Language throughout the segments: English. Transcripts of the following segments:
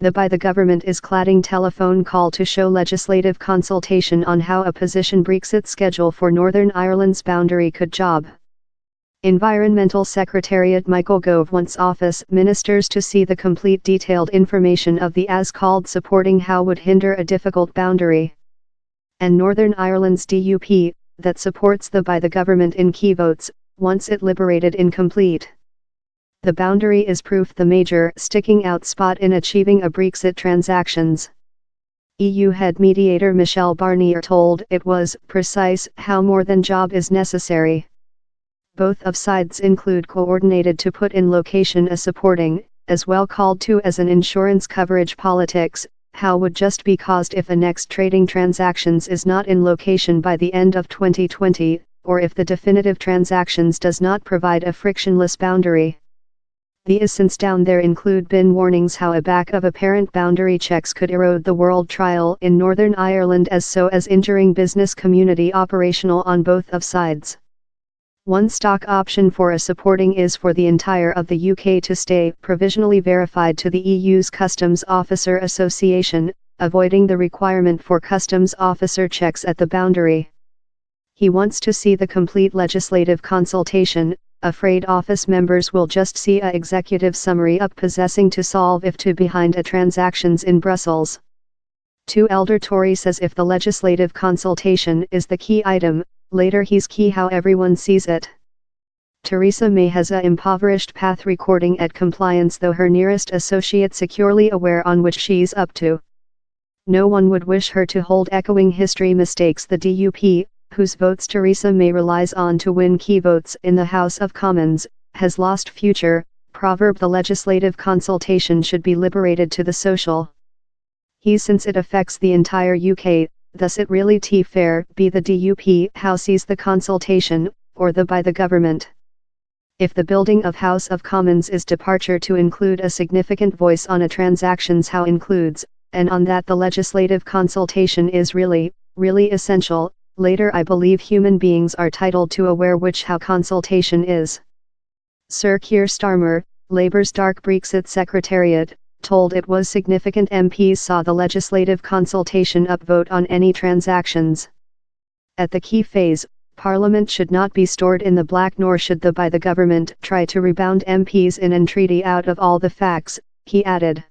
The by the government is cladding telephone call to show legislative consultation on how a position Brexit schedule for Northern Ireland's boundary could job. Environmental Secretariat Michael Gove wants office ministers to see the complete detailed information of the as-called supporting how would hinder a difficult boundary. And Northern Ireland's DUP, that supports the by the government in key votes, wants it liberated incomplete. The boundary is proof the major sticking out spot in achieving a Brexit transactions. EU head mediator Michel Barnier told it was precise how more than job is necessary. Both of sides include coordinated to put in location a supporting, as well called to as an insurance coverage politics, how would just be caused if a next trading transactions is not in location by the end of 2020, or if the definitive transactions does not provide a frictionless boundary. The essence down there include been warnings how a back of apparent boundary checks could erode the world trial in Northern Ireland as so as injuring business community operational on both of sides. One stock option for a supporting is for the entire of the UK to stay provisionally verified to the EU's Customs Officer Association, avoiding the requirement for customs officer checks at the boundary. He wants to see the complete legislative consultation, afraid office members will just see a executive summary up possessing to solve if to behind a transactions in Brussels. Two elder Tory says if the legislative consultation is the key item, later he's key how everyone sees it. Theresa May has a impoverished path recording at compliance though her nearest associate securely aware on which she's up to. No one would wish her to hold echoing history mistakes the DUP, whose votes Theresa May relies on to win key votes in the House of Commons, has lost future, proverb the legislative consultation should be liberated to the social. He since it affects the entire UK, thus it really fair be the DUP how sees the consultation, or the by the government. If the building of House of Commons is departure to include a significant voice on a transactions how includes, and on that the legislative consultation is really essential, later I believe human beings are titled to aware which how consultation is. Sir Keir Starmer, Labour's dark Brexit Secretariat, told it was significant MPs saw the legislative consultation upvote on any transactions. At the key phase, Parliament should not be stored in the black nor should the by the government try to rebound MPs in an treaty out of all the facts, he added.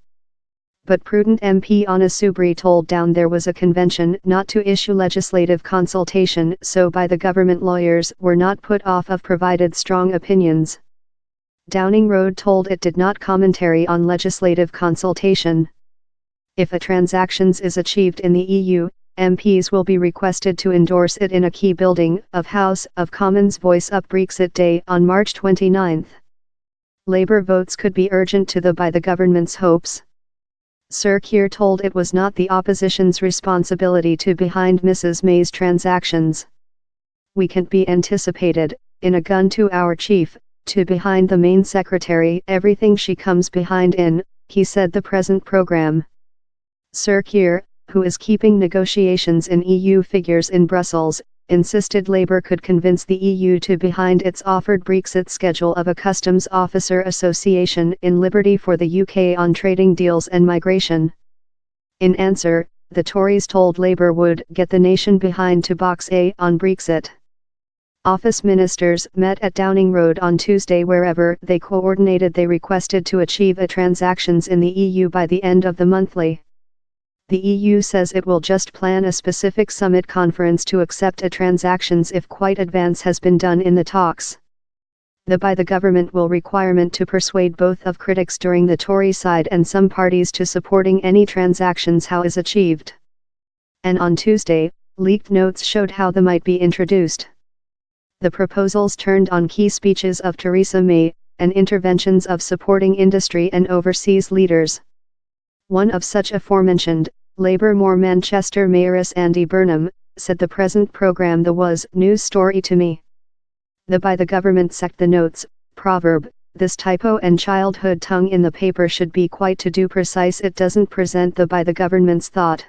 But prudent MP Anna Soubry told down there was a convention not to issue legislative consultation so by the government lawyers were not put off of provided strong opinions. Downing Road told it did not commentary on legislative consultation. If a transactions is achieved in the EU, MPs will be requested to endorse it in a key building of House of Commons Voice Up Brexit Day on March 29. Labour votes could be urgent to the by the government's hopes. Sir Keir told it was not the opposition's responsibility to behind Mrs May's transactions. We can't be anticipated, in a gun to our chief, to behind the main secretary everything she comes behind in, he said the present programme. Sir Keir, who is keeping negotiations in EU figures in Brussels, insisted Labour could convince the EU to behind its offered Brexit schedule of a Customs Officer Association in liberty for the UK on trading deals and migration. In answer, the Tories told Labour would get the nation behind to box A on Brexit. Office ministers met at Downing Road on Tuesday wherever they coordinated they requested to achieve a transactions in the EU by the end of the monthly. The EU says it will just plan a specific summit conference to accept a transactions if quite advance has been done in the talks. The by the government will requirement to persuade both of critics during the Tory side and some parties to supporting any transactions how is achieved. And on Tuesday, leaked notes showed how the might be introduced. The proposals turned on key speeches of Theresa May, and interventions of supporting industry and overseas leaders. One of such aforementioned, Labour More Manchester Mayoress Andy Burnham, said the present programme the was news story to me. The by the government sacked the notes, proverb, this typo and childhood tongue in the paper should be quite to do precise it doesn't present the by the government's thought.